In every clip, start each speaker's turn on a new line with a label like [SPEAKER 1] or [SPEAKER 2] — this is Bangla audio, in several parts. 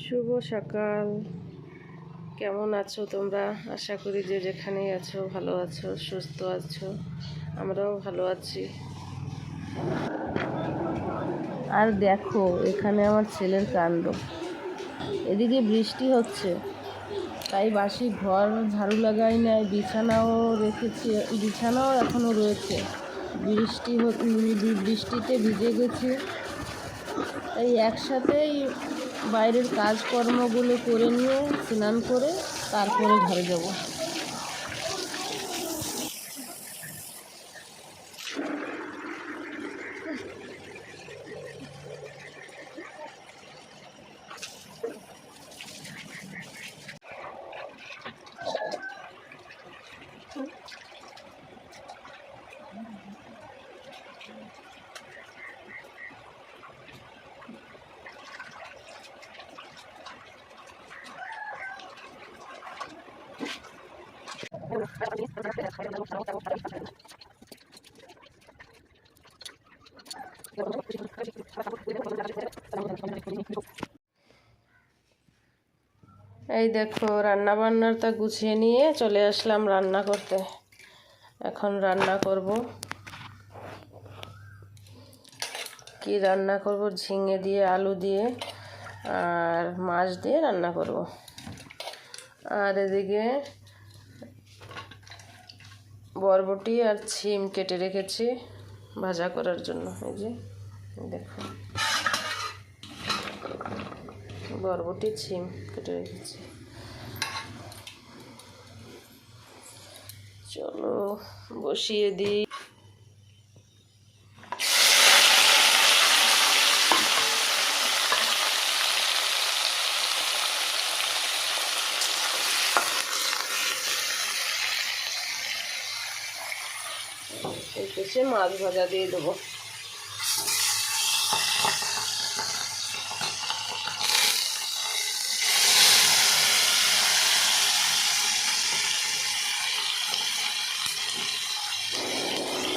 [SPEAKER 1] শুভ সকাল। কেমন আছো তোমরা? আশা করি যে যেখানেই আছো ভালো আছো, সুস্থ আছো। আমরাও ভালো আছি। আর দেখো এখানে আমার ছেলের কাণ্ড। এদিকে বৃষ্টি হচ্ছে, তাই বাসি ঘর ঝাড়ু লাগাই নাই, বিছানাও রেখেছি, বিছানাও এখনও রয়েছে। বৃষ্টিতে ভিজে গেছি, তাই একসাথেই বাইরের কাজকর্মগুলো করে নিয়ে স্নান করে তারপরে ঘরে যাব। এই দেখো রান্না বান্নাটা গুছিয়ে নিয়ে চলে আসলাম রান্না করতে। এখন রান্না করব। কি রান্না করব? ঝিঙে দিয়ে, আলু দিয়ে আর মাছ দিয়ে রান্না করব। আর এদিকে বরবটি আর ছিম কেটে রেখেছি ভাজা করার জন্য। এই যে দেখো, বরবটি ছিম কেটে রেখেছি। চলো বসিয়ে দিই। এই পেছে মাছ ভাজা দিয়ে দেবো।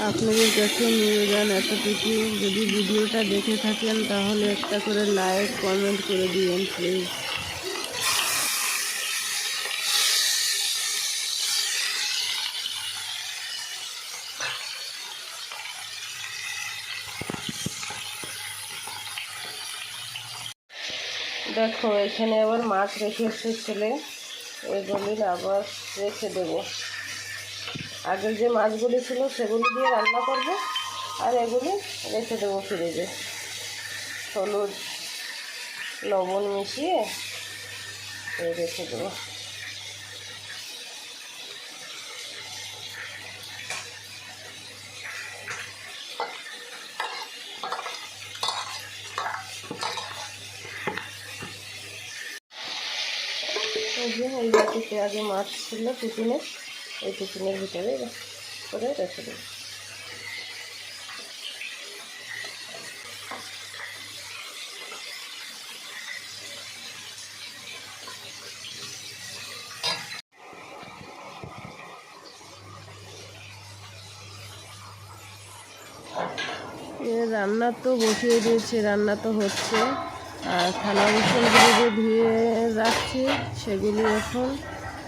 [SPEAKER 1] আপনাদের কাছে নিবেদন এতটুকু, যদি ভিডিওটা দেখে থাকেন তাহলে একটা করে লাইক কমেন্ট করে দিবেন প্লিজ। দেখো এখানে আবার মাছ রেখে এসে ছেলে, এগুলি আবার রেখে দেব। আগের যে মাছগুলি ছিল সেগুলি দিয়ে রান্না করব, আর এগুলি রেখে দেবো ফ্রিজে, হলুদ লবণ মিশিয়ে রেখে দেবো। এই বাটিতে আগে মাছ ছিল টিফিনে, এই টিফিনের ভিতরে করে রেখে দেবো। রান্না তো বসিয়ে দিয়েছি, রান্না তো হচ্ছে। আর থালা বাসনগুলো যে ধুয়ে রাখছি সেগুলি এখন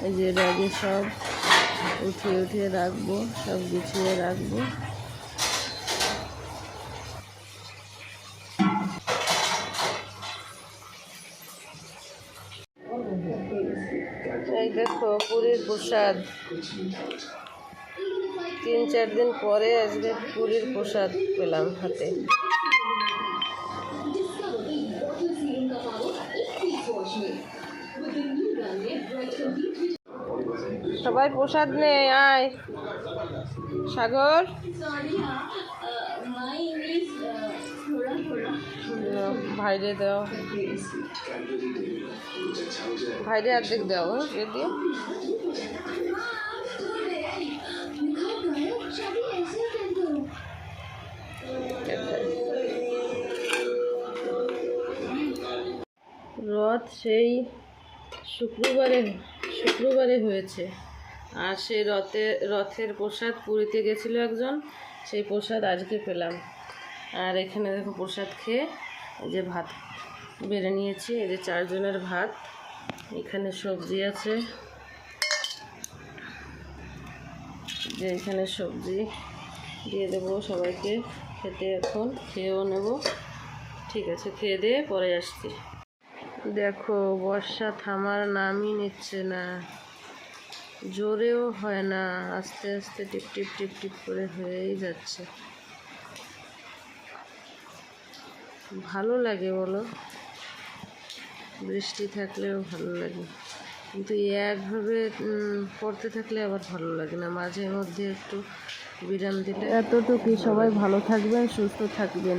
[SPEAKER 1] এই যে ব্যাগে সব উঠিয়ে রাখবো, সব গুছিয়ে রাখবো। এই দেখো পুরীর প্রসাদ, 3-4 দিন পরে আজকে পুরীর প্রসাদ পেলাম হাতে। সবাই প্রসাদ নে, আয় সাগর। ভাইরে দাও, ভাইরে অর্ধেক দাও, দিয়ে রথ সেই শুক্রবারে হয়েছে। আর সেই রথের প্রসাদ পুরীতে গেছিল একজন, সেই প্রসাদ আজকে পেলাম। আর এখানে দেখো প্রসাদ খেয়ে এই যে ভাত বেড়ে নিয়েছি। এই যে 4 জনের ভাত, এখানে সবজি আছে, যে এখানে সবজি দিয়ে দেবো সবাইকে খেতে। এখন খেয়েও নেব। ঠিক আছে, খেয়ে দিয়ে পরে আসছি। দেখো বর্ষা থামার নামই নিচ্ছে না, জোরেও হয় না, আস্তে আস্তে টিপ টিপ টিপ টিপ করে হয়েই যাচ্ছে। ভালো লাগে বলো, বৃষ্টি থাকলেও ভালো লাগে, কিন্তু একভাবে পড়তে থাকলে আবার ভালো লাগে না, মাঝে মধ্যে একটু বিরাম দিলে। এতটুকুই, সবাই ভালো থাকবেন, সুস্থ থাকবেন।